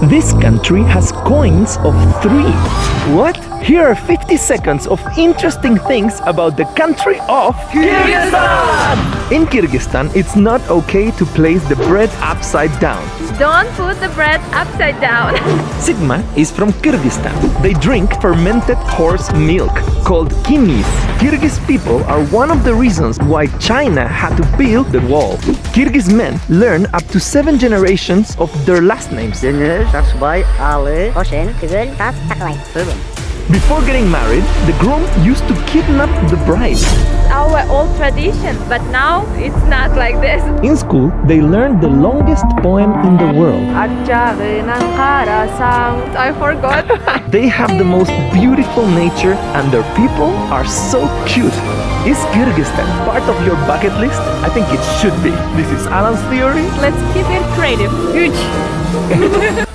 This country has coins of 3. What? Here are 50 seconds of interesting things about the country of Kyrgyzstan! In Kyrgyzstan, it's not okay to place the bread upside down. Don't put the bread upside down. Sigma is from Kyrgyzstan. They drink fermented horse milk called kimis. Kyrgyz people are one of the reasons why China had to build the wall. Kyrgyz men learn up to 7 generations of their last names. Before getting married, the groom used to kidnap the bride. Our old tradition, but now it's not like this. In school, they learned the longest poem in the world. I forgot. They have the most beautiful nature and their people are so cute. Is Kyrgyzstan part of your bucket list? I think it should be. This is Alan's theory. Let's keep it creative. Huge.